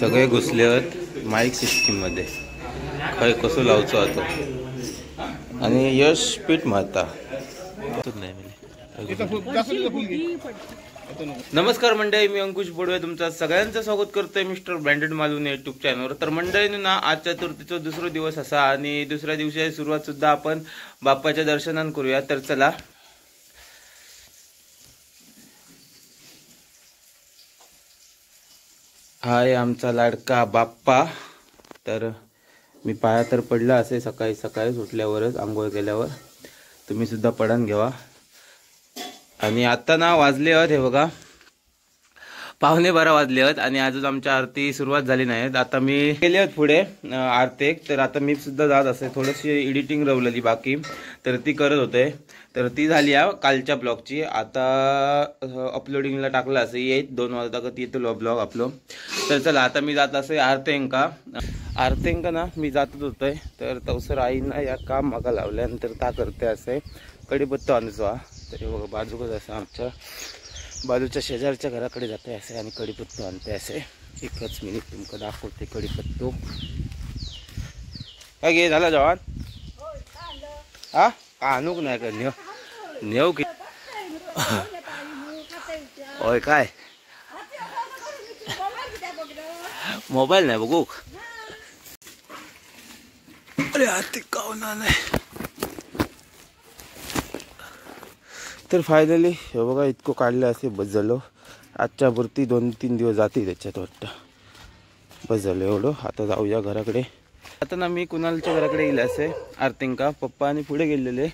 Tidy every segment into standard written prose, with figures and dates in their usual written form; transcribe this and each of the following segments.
सगळे घुसले आहेत माईक सिस्टीम मध्ये. खय कसो लावचो आता आणि यश पीठ मारता. नमस्कार मंडळी, मी अंकुश बोडवे तुमचं सगळ्यांचं स्वागत करतोय मिस्टर ब्रँडेड मालवणी युट्यूब चॅनलवर. तर मंडळींनो ना, आज चतुर्थीचा दुसरा दिवस असा आणि दुसऱ्या दिवसाची सुरुवात सुद्धा आपण बाप्पाच्या दर्शनान करूया. तर चला. हाय आमचा लाडका बाप्पा. तर मी पाया तर पडला असे सकाळी सकाळी उठल्यावरच, आंघोळ केल्यावर. तुम्ही सुद्धा पडण घ्यावा. आणि आता ना वाजले आहेत हे बघा 11:15 वाजले आहेत आणि अजून आमच्या आरती सुरुवात झाली नाही. आता मी गेले आहेत पुढे आरतीक. तर आता मी सुद्धा जात असे, थोडीशी एडिटिंग रवलेली बाकी, तर ती करत होते. तर ती झाली कालच्या ब्लॉगची. आता अपलोडिंगला टाकला असे, येत 2 वाजता येतो ब्लॉग अपलोड. तर चला आता मी जात असे आरतेंका ना मी जातच होतोय. तर तवसर आईना या काम मागा लावल्यानंतर ता करते असे कडीपत्ता आणचा. तरी बघा बाजूकच असं आमच्या बाजूच्या शेजारच्या घराकडे जाते असे आणि कडीपत्तो आणते असे. एकच मिनिट तुमका दाखवते कडीपत्तो. काय घे झाला जवान? हा आणूक नाही का नेऊ की होय काय मोबाईल नाही बघू. अरे आरती कावना नाही. तर फायनली हे बघा इतकं काढलं असे बस झालं. आजच्या पुरती 2-3 दिवस जाते त्याच्यात वाटतं. बस झालं एवढं. आता जाऊया घराकडे. आता ना मी कुणालच्या घराकडे गेले असे आरतींका. पप्पा आणि पुढे गेलेले.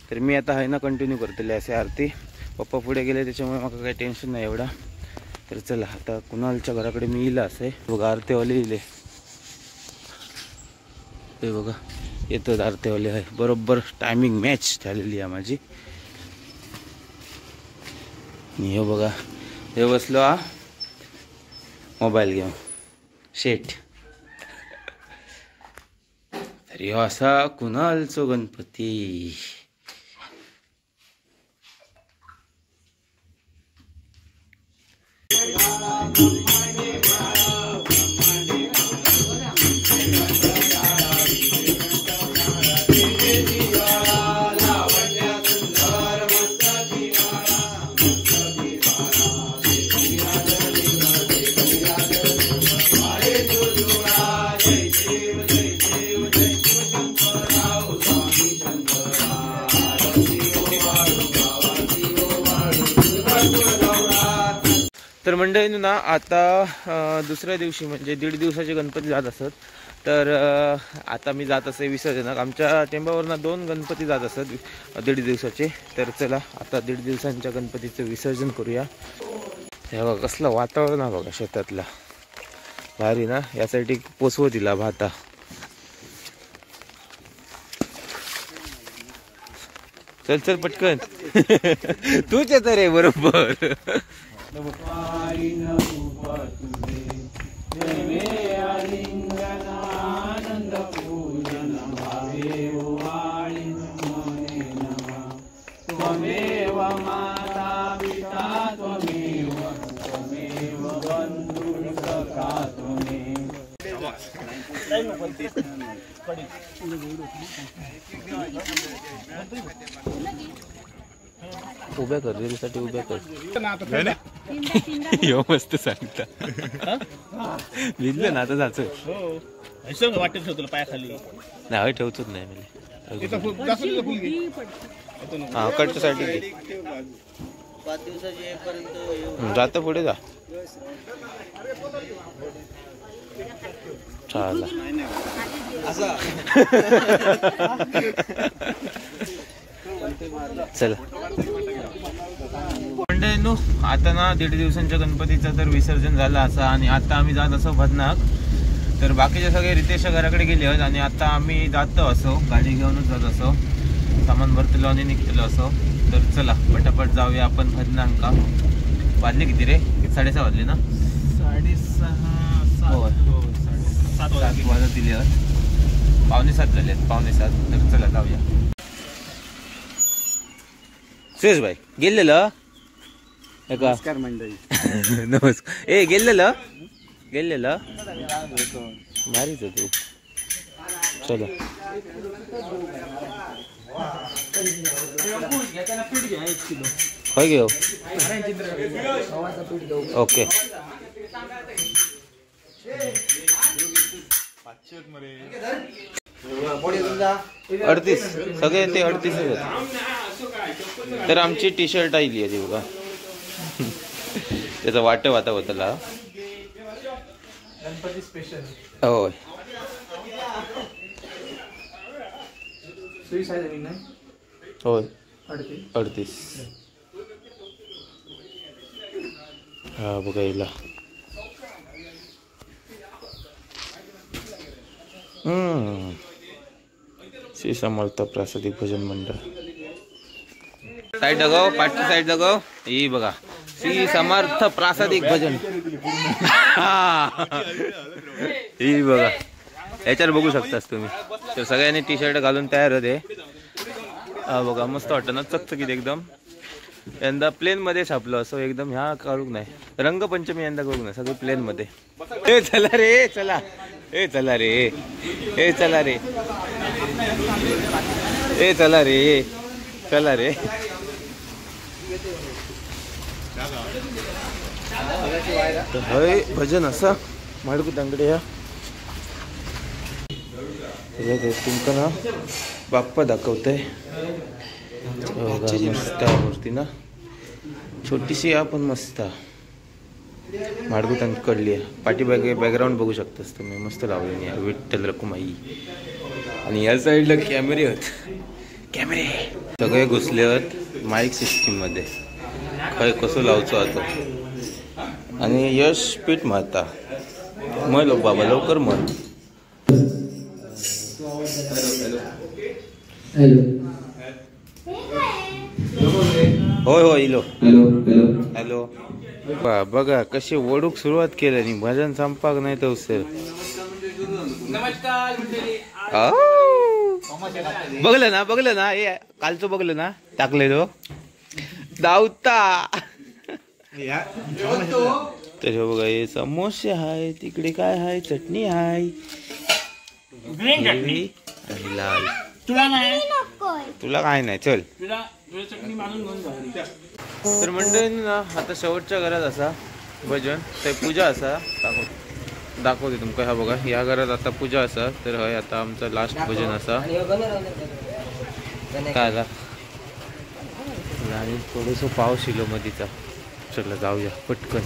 तर मी आता आहे ना कंटिन्यू करतले असे आरती. पप्पा पुढे गेले त्याच्यामुळे मला काही टेन्शन नाही एवढा. तर चला आता कुणालच्या घराकडे मी येईल असे. बघा आरतीवाले येले ते बघा येतात आरतीवाले आहे. बरोबर टायमिंग मॅच झालेली आहे माझी. हे बघा हे बसलो मोबाईल घेऊन शेट. तरी असा कुणालचो गणपती. तर मंडळींनो ना आता दुसऱ्या दिवशी म्हणजे 1.5 दिवसाचे गणपती जात असत. तर आता मी जात असे विसर्जनाक. आमच्या टेंबावरनं 2 गणपती जात असत 1.5 दिवसाचे. तर चला आता 1.5 दिवसांच्या गणपतीचं विसर्जन करूया. हे बघा कसलं वातावरण आहे बघा शेतातला भारी ना. यासाठी पोचवत दिला भाता. चल चल पटकन तूच येत रे बरोबर. उभ्या कर रीलसाठी उभ्या कर. यो मस्त सांगता लिहिलं ना आता जायचं वाटत ठेवतो पायाखाली नाही ठेवतोच नाही मला. हा कडच्या साठी 5 दिवसाची जातं पुढे जा. चला चला मंडळींनो आता ना 1.5 दिवसांच्या गणपतीचं तर विसर्जन झालं असं. आणि आता आम्ही जात असो भजनाक. तर बाकीचे सगळे रितेशच्या घराकडे गेले आहेत आणि आता आम्ही जातो असो गाडी घेऊनच जात असो. सामान भरतलो आणि निघतलो असो. तर चला पटापट जाऊया आपण भजनांका. वाजले किती रे? 6:30 वाजले ना? 6:30 वाजत दिले. 6:45 झाले. 6:45. तर चला जाऊया. सुरेश भाई गेलेलं नमस्कार मंडळी. नमस्कार. ए गेलेलं गेलेला भारीच तू. चला काय घेऊ. ओके 38 सगळे ते 38 आहेत. तर आमची टी शर्ट आली आहे बघा. त्याचा वाटप आता होतला. गणपती स्पेशल. होय होय 38. हा बघा येला. श्री समर्थ प्रासादिक भजन मंडळ. साईड लगाव, पाठची साईड लगाव. ही बघा श्री समर्थ प्रासादिक भजन. ही बघा याच्यावर बघू शकतास तुम्ही. तर सगळ्यांनी टी शर्ट घालून तयार होते. हा बघा मस्त वाटतं ना, चकचकीत एकदम. यंदा प्लेन मध्ये छापलं असं एकदम. ह्या करूक नाही, रंगपंचमी यंदा करूक नाही, सगळं प्लेन मध्ये. ए चला रे चला, ए चला रे, ए चला रे, ए चला रे, चला रे. हय भजन असा माडकू तांगडे. या तुमका ना बाप्पा दाखवतय. मस्त मूर्ती ना, छोटीशी आपण मस्त माडगू कडली आहे. पाठीमागे बॅकग्राऊंड बघू शकतास तुम्ही, मस्त लावलेली आहे विठ्ठल रखुमाई. आणि या साईडला कॅमेरे आहेत, कॅमेरे सगळे घुसले आहेत माईक सिस्टीम मध्ये. काय कसं लावचो आता. आणि यश पीठ मारता मग बाबा लवकर म्हण. होय होय इलो. हॅलो. बघा कशी ओढूक सुरुवात केली, भजन संपाक नाही तर सर. बघलं ना हे कालचं बघलं ना, टाकलेलो दावता. तर बघा हे समोसे हाय, तिकडे काय हाय, चटणी हाय, लाल. तुला काय नाही, चल. तर मंडळींनी ना आता शेवटच्या घरात असा भजन ते पूजा असा दाखवते तुमका. ह्या बघा ह्या घरात आता पूजा असा. तर हय आता आमचं लास्ट भजन असा. काय झाला आणि थोडंसं पाऊस इलो मधीचा. चला जाऊया पटकन.